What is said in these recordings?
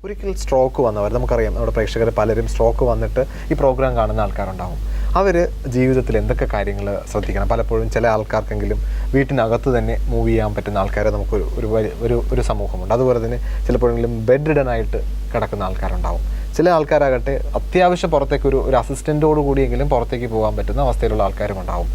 ഒരിക്കൽ സ്ട്രോക്ക് വന്നവർ നമുക്കറിയാം, നമ്മുടെ പ്രേക്ഷകർ പലരും സ്ട്രോക്ക് വന്നിട്ട് ഈ പ്രോഗ്രാം കാണുന്ന ആൾക്കാരുണ്ടാവും. അവർ ജീവിതത്തിൽ എന്തൊക്കെ കാര്യങ്ങൾ ശ്രദ്ധിക്കണം? പലപ്പോഴും ചില ആൾക്കാർക്കെങ്കിലും വീട്ടിനകത്ത് തന്നെ മൂവ് ചെയ്യാൻ പറ്റുന്ന ആൾക്കാരെ നമുക്ക് ഒരു സമൂഹമുണ്ട്. അതുപോലെ തന്നെ ചിലപ്പോഴെങ്കിലും ബെഡ് റിഡനായിട്ട് കിടക്കുന്ന ആൾക്കാരുണ്ടാവും. ചില ആൾക്കാരാകട്ടെ അത്യാവശ്യം പുറത്തേക്ക് ഒരു അസിസ്റ്റൻറ്റോട് കൂടിയെങ്കിലും പുറത്തേക്ക് പോകാൻ പറ്റുന്ന അവസ്ഥയിലുള്ള ആൾക്കാരും ഉണ്ടാവും.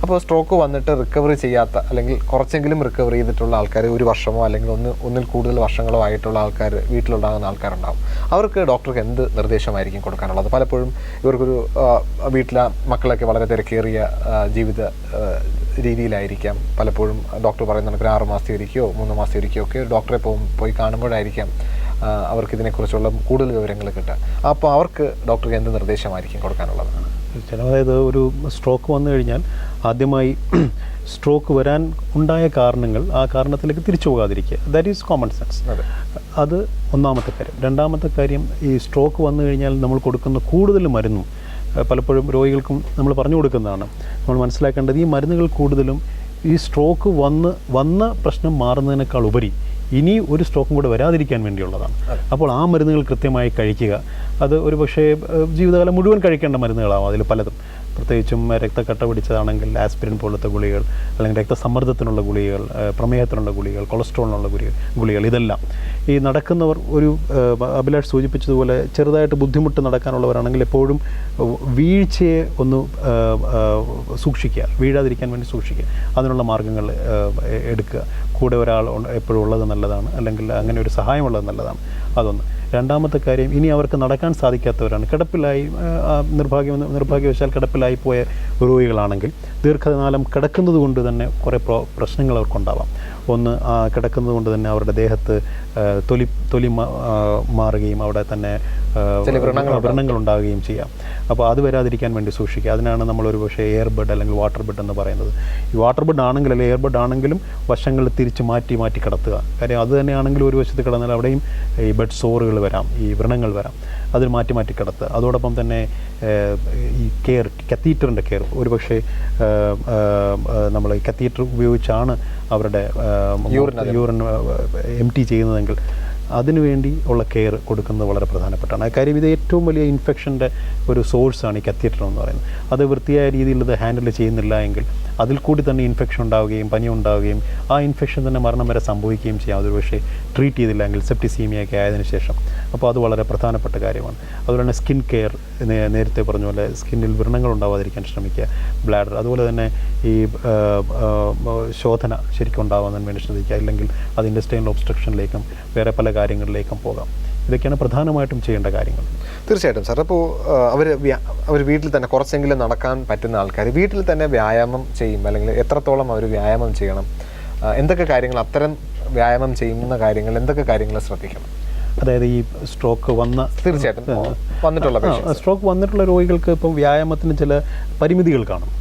അപ്പോൾ സ്ട്രോക്ക് വന്നിട്ട് റിക്കവറി ചെയ്യാത്ത, അല്ലെങ്കിൽ കുറച്ചെങ്കിലും റിക്കവർ ചെയ്തിട്ടുള്ള ആൾക്കാർ, ഒരു വർഷമോ അല്ലെങ്കിൽ ഒന്നിൽ കൂടുതൽ വർഷങ്ങളോ ആയിട്ടുള്ള ആൾക്കാർ വീട്ടിലുണ്ടാകുന്ന ആൾക്കാരുണ്ടാവും. അവർക്ക് ഡോക്ടർക്ക് എന്ത് നിർദ്ദേശമായിരിക്കും കൊടുക്കാനുള്ളത്? പലപ്പോഴും ഇവർക്കൊരു വീട്ടിലെ മക്കളൊക്കെ വളരെ തിരക്കേറിയ ജീവിത രീതിയിലായിരിക്കാം. പലപ്പോഴും ഡോക്ടർ പറയുന്ന 6 മാസത്തിൽ ഒരിക്കയോ 3 മാസത്തിൽ ഒരിക്കയോ ഒക്കെ ഡോക്ടറെ പോയി കാണുമ്പോഴായിരിക്കാം അവർക്ക് ഇതിനെക്കുറിച്ചുള്ള കൂടുതൽ വിവരങ്ങൾ കിട്ടുക. അപ്പോൾ അവർക്ക് ഡോക്ടർക്ക് എന്ത് നിർദ്ദേശമായിരിക്കും കൊടുക്കാനുള്ളത്? അതായത് ഒരു സ്ട്രോക്ക് വന്നു കഴിഞ്ഞാൽ ആദ്യമായി സ്ട്രോക്ക് വരാൻ ഉണ്ടായ കാരണങ്ങൾ, ആ കാരണത്തിലേക്ക് തിരിച്ചു പോകാതിരിക്കുക. That is common sense. അത് ഒന്നാമത്തെ കാര്യം. രണ്ടാമത്തെ കാര്യം, ഈ സ്ട്രോക്ക് വന്നു കഴിഞ്ഞാൽ നമ്മൾ കൊടുക്കുന്ന കൂടുതൽ മരുന്നും പലപ്പോഴും രോഗികൾക്കും നമ്മൾ പറഞ്ഞു കൊടുക്കുന്നതാണ്. നമ്മൾ മനസ്സിലാക്കേണ്ടത് ഈ മരുന്നുകൾ കൂടുതലും ഈ സ്ട്രോക്ക് വന്ന പ്രശ്നം മാറുന്നതിനേക്കാൾ ഉപരി ഇനി ഒരു സ്ട്രോക്കും കൂടെ വരാതിരിക്കാൻ വേണ്ടിയുള്ളതാണ്. അപ്പോൾ ആ മരുന്നുകൾ കൃത്യമായി കഴിക്കുക. അത് ഒരു പക്ഷേ ജീവിതകാലം മുഴുവൻ കഴിക്കേണ്ട മരുന്നുകളാവും അതിൽ പലതും. പ്രത്യേകിച്ചും രക്തക്കട്ട പിടിച്ചതാണെങ്കിൽ ആസ്പിരിൻ പോലത്തെ ഗുളികൾ, അല്ലെങ്കിൽ രക്തസമ്മർദ്ദത്തിനുള്ള ഗുളികൾ, പ്രമേഹത്തിനുള്ള ഗുളികൾ, കൊളസ്ട്രോളിനുള്ള ഗുളികൾ, ഇതെല്ലാം ഈ നടക്കുന്നവർ, ഒരു അഭിലാഷ് സൂചിപ്പിച്ചതുപോലെ ചെറുതായിട്ട് ബുദ്ധിമുട്ട് നടക്കാനുള്ളവരാണെങ്കിൽ എപ്പോഴും വീഴ്ചയെ ഒന്ന് സൂക്ഷിക്കുക, വീഴാതിരിക്കാൻ വേണ്ടി സൂക്ഷിക്കുക. അതിനുള്ള മാർഗ്ഗങ്ങൾ എടുക്കുക. കൂടെ ഒരാൾ എപ്പോഴും ഉള്ളത് നല്ലതാണ്, അല്ലെങ്കിൽ അങ്ങനെ ഒരു സഹായമുള്ളത് നല്ലതാണ്. അതൊന്ന്. രണ്ടാമത്തെ കാര്യം, ഇനി അവർക്ക് നടക്കാൻ സാധിക്കാത്തവരാണ്, കിടപ്പിലായി നിർഭാഗ്യവശാൽ കിടപ്പിലായി പോയ രോഗികളാണെങ്കിൽ ദീർഘകാലം കിടക്കുന്നത് കൊണ്ട് തന്നെ കുറേ പ്രശ്നങ്ങൾ അവർക്കുണ്ടാവാം. ഒന്ന്, കിടക്കുന്നത് കൊണ്ട് തന്നെ അവരുടെ ദേഹത്ത് തൊലി മാറുകയും അവിടെ തന്നെ വ്രണങ്ങൾ ഉണ്ടാവുകയും ചെയ്യാം. അപ്പോൾ അത് വരാതിരിക്കാൻ വേണ്ടി സൂക്ഷിക്കുക. അതിനാണ് നമ്മളൊരു പക്ഷേ എയർ ബെഡ് അല്ലെങ്കിൽ വാട്ടർ ബെഡ് എന്ന് പറയുന്നത്. ഈ വാട്ടർ ബെഡ് ആണെങ്കിൽ, അല്ലെങ്കിൽ എയർ ബെഡ് ആണെങ്കിലും വശങ്ങൾ തിരിച്ച് മാറ്റി കിടത്തുക. കാര്യം അത് തന്നെയാണെങ്കിലും ഒരു വശത്ത് കിടന്നാൽ അവിടെയും ഈ ബെഡ് സോറുകൾ വരാം, ഈ വ്രണങ്ങൾ വരാം. അതിൽ മാറ്റി കിടത്തുക. അതോടൊപ്പം തന്നെ ഈ കത്തീറ്ററിൻ്റെ കെയർ, ഒരു പക്ഷേ നമ്മൾ ഈ കത്തീറ്റർ ഉപയോഗിച്ചാണ് അവരുടെ യൂറിൻ എംപ്റ്റി ചെയ്യുന്നതെങ്കിൽ അതിനുവേണ്ടി ഉള്ള കെയർ കൊടുക്കുന്നത് വളരെ പ്രധാനപ്പെട്ടാണ്. കാര്യം ഇത് ഏറ്റവും വലിയ ഇൻഫെക്ഷൻ്റെ ഒരു സോഴ്സാണ് ഈ കത്തീറ്റർ എന്ന് പറയുന്നത്. അത് വൃത്തിയായ രീതിയിൽ ഇത് ഹാൻഡിൽ ചെയ്യുന്നില്ല എങ്കിൽ അതിൽ കൂടി തന്നെ ഇൻഫെക്ഷൻ ഉണ്ടാവുകയും പനി ഉണ്ടാവുകയും ആ ഇൻഫെക്ഷൻ തന്നെ മരണം വരെ സംഭവിക്കുകയും ചെയ്യാം. അതൊരു പക്ഷേ ട്രീറ്റ് ചെയ്തില്ലെങ്കിൽ സെപ്റ്റിസീമിയൊക്കെ ആയതിനു ശേഷം. അപ്പോൾ അത് വളരെ പ്രധാനപ്പെട്ട കാര്യമാണ്. അതുപോലെ തന്നെ സ്കിൻ കെയർ, നേരത്തെ പറഞ്ഞ പോലെ സ്കിന്നിൽ വ്രണങ്ങൾ ഉണ്ടാവാതിരിക്കാൻ ശ്രമിക്കുക. ബ്ലാഡർ, അതുപോലെ തന്നെ ഈ ശോധന ശരിക്കും ഉണ്ടാവാൻ വേണ്ടി ശ്രദ്ധിക്കുക. ഇല്ലെങ്കിൽ അത് ഇൻറ്റസ്റ്റൈനൽ ഒബ്സ്ട്രക്ഷനിലേക്കും വേറെ പല കാര്യങ്ങളിലേക്കും പോകാം. ഇതൊക്കെയാണ് പ്രധാനമായിട്ടും ചെയ്യേണ്ട കാര്യങ്ങൾ. തീർച്ചയായിട്ടും സാർ. അപ്പോൾ അവർ വീട്ടിൽ തന്നെ കുറച്ചെങ്കിലും നടക്കാൻ പറ്റുന്ന ആൾക്കാർ വീട്ടിൽ തന്നെ വ്യായാമം ചെയ്യും, അല്ലെങ്കിൽ എത്രത്തോളം അവർ വ്യായാമം ചെയ്യണം? എന്തൊക്കെ കാര്യങ്ങൾ, അത്തരം വ്യായാമം ചെയ്യുന്ന കാര്യങ്ങൾ എന്തൊക്കെ കാര്യങ്ങൾ ശ്രദ്ധിക്കണം? അതായത് ഈ സ്ട്രോക്ക് തീർച്ചയായിട്ടും സ്ട്രോക്ക് വന്നിട്ടുള്ള രോഗികൾക്ക് ഇപ്പം വ്യായാമത്തിന് ചില പരിമിതികൾ കാണും.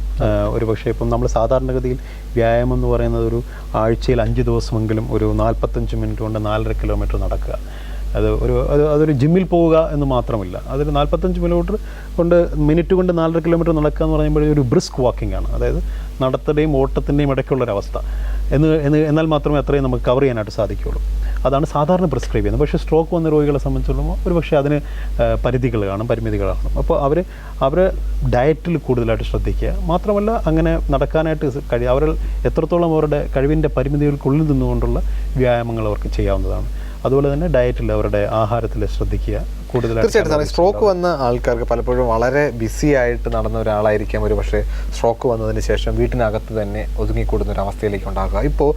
ഒരു പക്ഷേ ഇപ്പം നമ്മൾ സാധാരണഗതിയിൽ വ്യായാമം എന്ന് പറയുന്നത് ഒരു ആഴ്ചയിൽ 5 ദിവസമെങ്കിലും ഒരു 45 മിനിറ്റ് കൊണ്ട് 4.5 കിലോമീറ്റർ നടക്കുക. അതൊരു ജിമ്മിൽ പോവുക എന്ന് മാത്രമില്ല. അതൊരു 45 മിനിറ്റ് കൊണ്ട് 4.5 കിലോമീറ്റർ നടക്കുക എന്ന് പറയുമ്പോൾ ഒരു ബ്രിസ്ക് വാക്കിംഗ് ആണ്. അതായത് നടത്തയുടെയും ഓട്ടത്തിൻ്റെയും ഇടയ്ക്കുള്ളൊരവസ്ഥ എന്നാൽ മാത്രമേ അത്രയും നമുക്ക് കവർ ചെയ്യാനായിട്ട് സാധിക്കുകയുള്ളൂ. അതാണ് സാധാരണ പ്രിസ്ക്രൈബ് ചെയ്യുന്നത്. പക്ഷേ സ്ട്രോക്ക് വന്ന രോഗികളെ സംബന്ധിച്ചിടത്തോളം ഒരു പക്ഷേ അതിന് പരിമിതികൾ കാണും. അപ്പോൾ അവർ ഡയറ്റിൽ കൂടുതലായിട്ട് ശ്രദ്ധിക്കുക. മാത്രമല്ല അങ്ങനെ നടക്കാനായിട്ട് അവർ എത്രത്തോളം അവരുടെ കഴിവിൻ്റെ പരിമിതികൾക്കുള്ളിൽ നിന്നുകൊണ്ടുള്ള വ്യായാമങ്ങൾ അവർക്ക് ചെയ്യാവുന്നതാണ്. അതുപോലെ തന്നെ ഡയറ്റിൽ, അവരുടെ ആഹാരത്തിൽ ശ്രദ്ധിക്കുക കൂടുതലായിട്ട്. തീർച്ചയായിട്ടും സ്ട്രോക്ക് വന്ന ആൾക്കാർക്ക് പലപ്പോഴും വളരെ ബിസി ആയിട്ട് നടന്ന ഒരാളായിരിക്കാം ഒരു പക്ഷേ സ്ട്രോക്ക് വന്നതിന് ശേഷം വീട്ടിനകത്ത് തന്നെ ഒതുങ്ങിക്കൂടുന്ന ഒരു അവസ്ഥയിലേക്ക് ഉണ്ടാകുക. ഇപ്പോൾ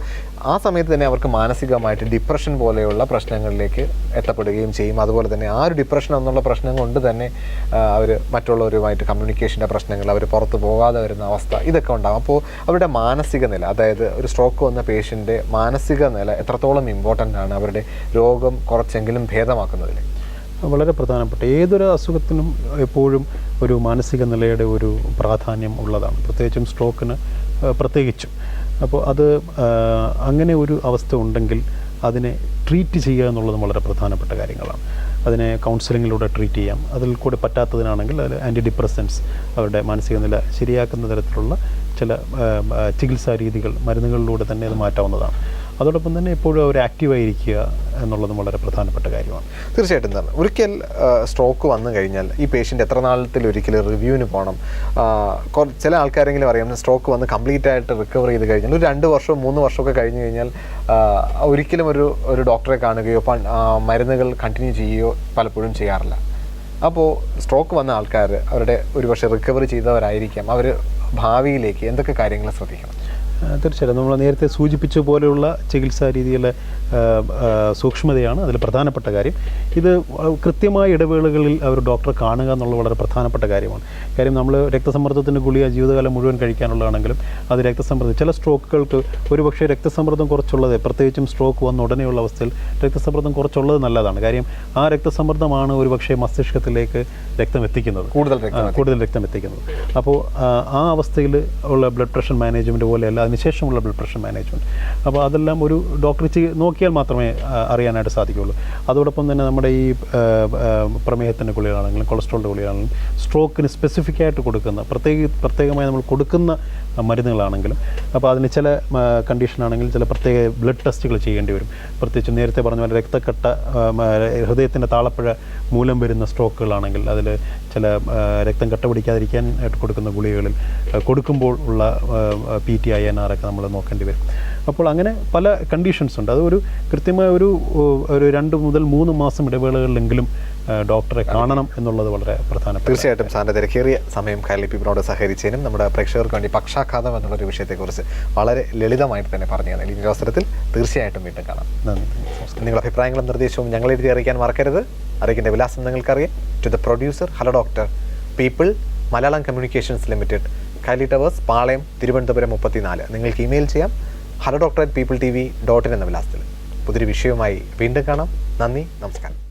ആ സമയത്ത് തന്നെ അവർക്ക് മാനസികമായിട്ട് ഡിപ്രഷൻ പോലെയുള്ള പ്രശ്നങ്ങളിലേക്ക് എത്തപ്പെടുകയും ചെയ്യും. അതുപോലെ തന്നെ ആ ഒരു ഡിപ്രഷൻ എന്നുള്ള പ്രശ്നം കൊണ്ട് തന്നെ അവർ മറ്റുള്ളവരുമായിട്ട് കമ്മ്യൂണിക്കേഷൻ്റെ പ്രശ്നങ്ങൾ, അവർ പുറത്ത് പോകാതെ വരുന്ന അവസ്ഥ, ഇതൊക്കെ ഉണ്ടാകും. അപ്പോൾ അവരുടെ മാനസിക നില, അതായത് ഒരു സ്ട്രോക്ക് വന്ന പേഷ്യൻ്റെ മാനസിക നില എത്രത്തോളം ഇമ്പോർട്ടൻ്റ് ആണ് അവരുടെ രോഗം കുറച്ചെങ്കിലും ഭേദമാക്കുന്നതിൽ? വളരെ പ്രധാനപ്പെട്ട ഏതൊരു അസുഖത്തിനും എപ്പോഴും ഒരു മാനസിക നിലയുടെ ഒരു പ്രാധാന്യം ഉള്ളതാണ്, പ്രത്യേകിച്ചും സ്ട്രോക്കിന് പ്രത്യേകിച്ചും. അപ്പോൾ അത് അങ്ങനെ ഒരു അവസ്ഥ ഉണ്ടെങ്കിൽ അതിനെ ട്രീറ്റ് ചെയ്യുക എന്നുള്ളതും വളരെ പ്രധാനപ്പെട്ട കാര്യങ്ങളാണ്. അതിനെ കൗൺസിലിങ്ങിലൂടെ ട്രീറ്റ് ചെയ്യാം. അതിൽ കൂടെ പറ്റാത്തതിനാണെങ്കിൽ അതിൽ ആൻറ്റി ഡിപ്രസൻസ്, അവരുടെ മാനസിക നില ശരിയാക്കുന്ന തരത്തിലുള്ള ചില ചികിത്സാ രീതികൾ, മരുന്നുകളിലൂടെ തന്നെ അത് മാറ്റാവുന്നതാണ്. അതോടൊപ്പം തന്നെ എപ്പോഴും അവർ ആക്റ്റീവായിരിക്കുക എന്നുള്ളതും വളരെ പ്രധാനപ്പെട്ട കാര്യമാണ്. തീർച്ചയായിട്ടും തന്നെ ഒരിക്കൽ സ്ട്രോക്ക് വന്നു കഴിഞ്ഞാൽ ഈ പേഷ്യൻ്റ് എത്ര നാളത്തിൽ ഒരിക്കലും റിവ്യൂവിന് പോകണം? ചില ആൾക്കാരെങ്കിലും അറിയാം സ്ട്രോക്ക് വന്ന് കംപ്ലീറ്റ് ആയിട്ട് റിക്കവർ ചെയ്ത് കഴിഞ്ഞാൽ ഒരു 2 വർഷമോ 3 വർഷമൊക്കെ കഴിഞ്ഞ് കഴിഞ്ഞാൽ ഒരിക്കലും ഒരു ഡോക്ടറെ കാണുകയോ മരുന്നുകൾ കണ്ടിന്യൂ ചെയ്യുകയോ പലപ്പോഴും ചെയ്യാറില്ല. അപ്പോൾ സ്ട്രോക്ക് വന്ന ആൾക്കാർ അവരുടെ ഒരുപക്ഷെ റിക്കവറി ചെയ്തവരായിരിക്കാം, അവർ ഭാവിയിലേക്ക് എന്തൊക്കെ കാര്യങ്ങൾ ശ്രദ്ധിക്കണം? തീർച്ചയായിട്ടും നമ്മൾ നേരത്തെ സൂചിപ്പിച്ച പോലെയുള്ള ചികിത്സാ രീതിയിലെ സൂക്ഷ്മതയാണ് അതിൽ പ്രധാനപ്പെട്ട കാര്യം. ഇത് കൃത്യമായ ഇടവേളകളിൽ അവർ ഡോക്ടറെ കാണുക എന്നുള്ളത് വളരെ പ്രധാനപ്പെട്ട കാര്യമാണ്. കാര്യം നമ്മൾ രക്തസമ്മർദ്ദത്തിൻ്റെ ഗുളിക ജീവിതകാലം മുഴുവൻ കഴിക്കാനുള്ളതാണെങ്കിലും അത് രക്തസമ്മർദ്ദം ചില സ്ട്രോക്കുകൾക്ക് ഒരുപക്ഷെ രക്തസമ്മർദ്ദം കുറച്ചുള്ളത്, പ്രത്യേകിച്ചും സ്ട്രോക്ക് വന്ന ഉടനെയുള്ള അവസ്ഥയിൽ രക്തസമ്മർദ്ദം കുറച്ചുള്ളത് നല്ലതാണ്. കാര്യം ആ രക്തസമ്മർദ്ദമാണ് ഒരുപക്ഷെ മസ്തിഷ്കത്തിലേക്ക് രക്തം എത്തിക്കുന്നത്, കൂടുതൽ രക്തം എത്തിക്കുന്നത്. അപ്പോൾ ആ അവസ്ഥയിൽ ഉള്ള ബ്ലഡ് പ്രഷർ മാനേജ്മെൻറ്റ് പോലെയല്ല അതിനുശേഷമുള്ള ബ്ലഡ് പ്രഷർ മാനേജ്മെൻറ്റ്. അപ്പോൾ അതെല്ലാം ഒരു ഡോക്ടർ നോക്കിയാൽ മാത്രമേ അറിയാനായിട്ട് സാധിക്കുകയുള്ളൂ. അതോടൊപ്പം തന്നെ നമ്മുടെ ഈ പ്രമേഹത്തിൻ്റെ ഗുളികളാണെങ്കിലും കൊളസ്ട്രോളിൻ്റെ ഗുളികളാണെങ്കിലും സ്ട്രോക്കിന് സ്പെസിഫിക് ആയിട്ട് കൊടുക്കുന്ന പ്രത്യേകമായി നമ്മൾ കൊടുക്കുന്ന മരുന്നുകളാണെങ്കിലും അപ്പോൾ അതിന് ചില കണ്ടീഷനാണെങ്കിൽ ചില പ്രത്യേക ബ്ലഡ് ടെസ്റ്റുകൾ ചെയ്യേണ്ടി വരും. പ്രത്യേകിച്ച് നേരത്തെ പറഞ്ഞ പോലെ രക്തക്കട്ട, ഹൃദയത്തിൻ്റെ താളപ്പുഴ മൂലം വരുന്ന സ്ട്രോക്കുകളാണെങ്കിൽ അതിൽ ചില രക്തം കട്ട പിടിക്കാതിരിക്കാൻ ആയിട്ട് കൊടുക്കുന്ന ഗുളികകളിൽ കൊടുക്കുമ്പോൾ ഉള്ള PTI NR ഒക്കെ നമ്മൾ നോക്കേണ്ടി വരും. അപ്പോൾ അങ്ങനെ പല കണ്ടീഷൻസ് ഉണ്ട്. അതൊരു കൃത്യമായ ഒരു 2 മുതൽ 3 മാസം ഇടവേളകളിലെങ്കിലും ഡോക്ടറെ കാണണം എന്നുള്ളത് വളരെ പ്രധാനപ്പെട്ട. തീർച്ചയായിട്ടും സാറിൻ്റെ തിരക്കേറിയ സമയം കൈരളി പീപ്പിളിനോട് സഹകരിച്ചതിനും നമ്മുടെ പ്രേക്ഷകർക്ക് വേണ്ടി പക്ഷാഘാതം എന്നുള്ളൊരു വിഷയത്തെക്കുറിച്ച് വളരെ ലളിതമായിട്ട് തന്നെ പറഞ്ഞു തന്നു. ഈ അവസരത്തിൽ തീർച്ചയായിട്ടും വീണ്ടും കാണാം. നന്ദി. നിങ്ങളുടെ അഭിപ്രായങ്ങളും നിർദ്ദേശവും ഞങ്ങൾ എഴുതി അറിയിക്കാൻ മറക്കരുത്. അറിയിക്കേണ്ട വിലാസം നിങ്ങൾക്കറിയാം. To the producer, hello doctor, people, Malayalam communications limited, Kairali towers, Palayam, Thiruvananthapuram 34. നിങ്ങൾക്ക് ഇമെയിൽ ചെയ്യാം hello doctor@peopletv.in എന്ന വിലാസത്തിൽ. പുതിയൊരു വിഷയവുമായി വീണ്ടും കാണാം. നന്ദി, നമസ്കാരം.